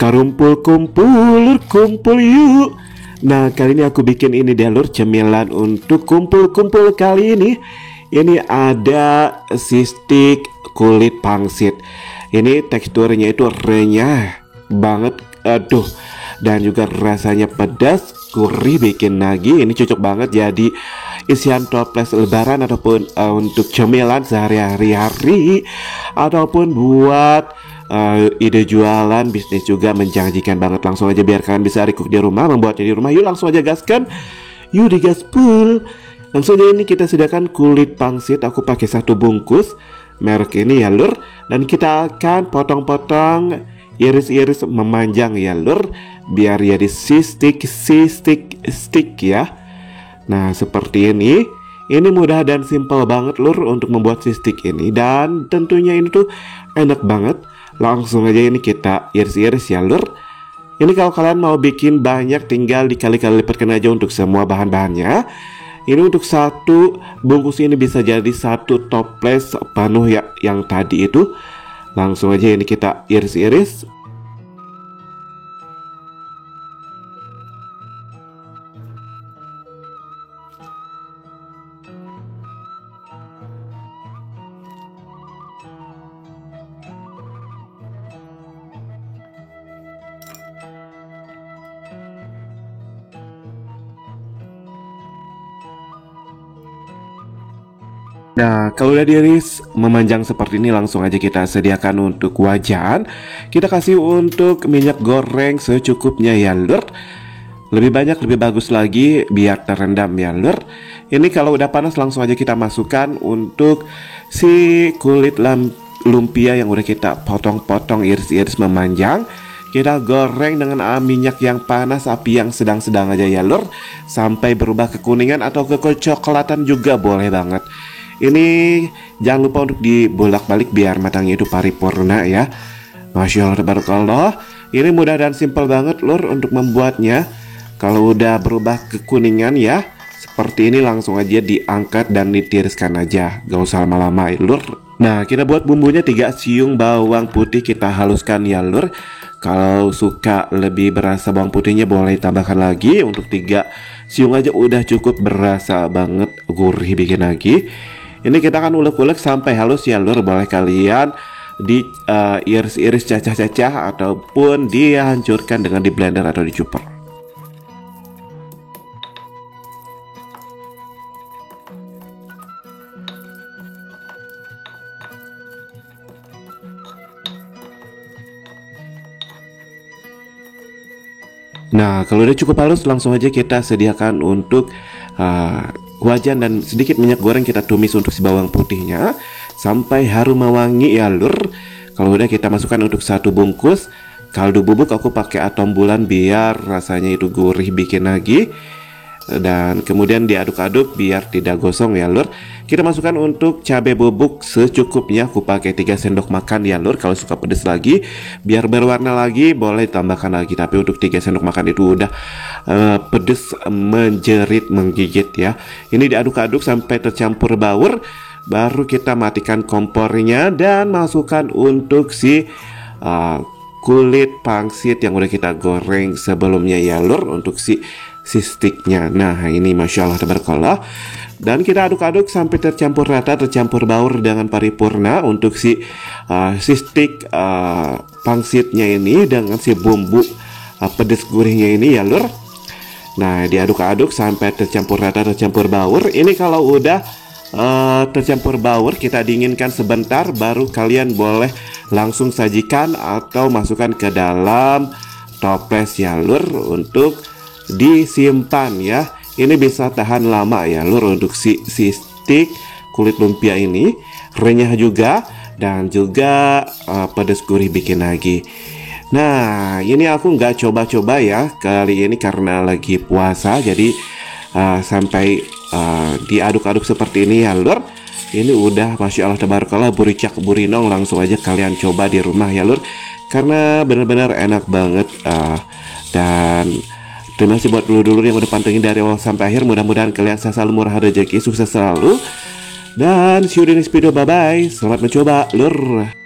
Kumpul kumpul yuk. Nah, kali ini aku bikin ini deh lur, cemilan untuk kumpul-kumpul kali ini. Ini ada sistik kulit pangsit. Ini teksturnya itu renyah banget, aduh. Dan juga rasanya pedas, gurih, bikin nagih. Ini cocok banget jadi isian toples lebaran ataupun untuk cemilan sehari-hari, ataupun buat ide jualan bisnis juga menjanjikan banget. Langsung aja biar kalian bisa recook di rumah, membuatnya di rumah. Yuk langsung aja gaskan, yuk digaspul. Langsung aja ini kita sediakan kulit pangsit. Aku pakai 1 bungkus merek ini ya lur. Dan kita akan potong-potong, iris-iris memanjang ya lur, biar jadi sistik ya. Nah seperti ini. Ini mudah dan simpel banget lur untuk membuat sistik ini. Dan tentunya ini tuh enak banget. Langsung aja ini kita iris-iris ya lur. Ini kalau kalian mau bikin banyak, tinggal dikali-kali lipatkan aja untuk semua bahan-bahannya. Ini untuk 1 bungkus ini bisa jadi 1 toples penuh ya, yang tadi itu. Langsung aja ini kita iris-iris. Nah, kalau udah diiris memanjang seperti ini, langsung aja kita sediakan untuk wajan. Kita kasih untuk minyak goreng secukupnya ya lur. Lebih banyak lebih bagus lagi biar terendam ya lur. Ini kalau udah panas langsung aja kita masukkan untuk si kulit lumpia yang udah kita potong-potong, iris-iris memanjang. Kita goreng dengan minyak yang panas, api yang sedang-sedang aja ya lur, sampai berubah kekuningan atau kecoklatan juga boleh banget. Ini jangan lupa untuk dibolak-balik biar matangnya itu paripurna ya. Masya Allah, tabarakallah. Ini mudah dan simpel banget lur untuk membuatnya. Kalau udah berubah kekuningan ya seperti ini, langsung aja diangkat dan ditiriskan aja, gak usah lama-lama ya lur. Nah kita buat bumbunya 3 siung bawang putih kita haluskan ya lur. Kalau suka lebih berasa bawang putihnya boleh tambahkan lagi. Untuk 3 siung aja udah cukup, berasa banget, gurih, bikin lagi. Ini kita akan ulek-ulek sampai halus ya lur. Boleh kalian di iris-iris cacah-cacah ataupun dihancurkan dengan di blender atau di chopper. Nah kalau udah cukup halus, langsung aja kita sediakan untuk wajan dan sedikit minyak goreng. Kita tumis untuk si bawang putihnya sampai harum mewangi ya lur. Kalau udah kita masukkan untuk 1 bungkus kaldu bubuk. Aku pakai atom bulan biar rasanya itu gurih, bikin lagi. Dan kemudian diaduk-aduk biar tidak gosong ya lur. Kita masukkan untuk cabai bubuk secukupnya. Aku pakai 3 sendok makan ya lur. Kalau suka pedas lagi biar berwarna lagi boleh tambahkan lagi. Tapi untuk 3 sendok makan itu udah pedas menjerit, menggigit ya. Ini diaduk-aduk sampai tercampur baur. Baru kita matikan kompornya dan masukkan untuk si kulit pangsit yang udah kita goreng sebelumnya ya lur, untuk si sistiknya. Nah ini Masya Allah, tabarakallah. Dan kita aduk-aduk sampai tercampur rata, tercampur baur dengan paripurna untuk si sistik pangsitnya ini dengan si bumbu pedas gurihnya ini ya lur. Nah diaduk-aduk sampai tercampur rata, tercampur baur. Ini kalau udah tercampur baur, kita dinginkan sebentar, baru kalian boleh langsung sajikan atau masukkan ke dalam toples ya lur untuk disimpan ya. Ini bisa tahan lama ya lur untuk si stik kulit lumpia ini. Renyah juga dan juga pedas gurih, bikin lagi. Nah ini aku nggak coba-coba ya kali ini karena lagi puasa. Jadi sampai diaduk-aduk seperti ini ya lur. Ini udah Masya Allah, tabarakallah, buricak burinong. Langsung aja kalian coba di rumah ya lur, karena benar-benar enak banget. Dan terima kasih buat dulur-dulur yang udah pantengin dari awal sampai akhir. Mudah-mudahan kalian selalu murah rezeki, sukses selalu. Dan see you di next video, bye-bye. Selamat mencoba lur.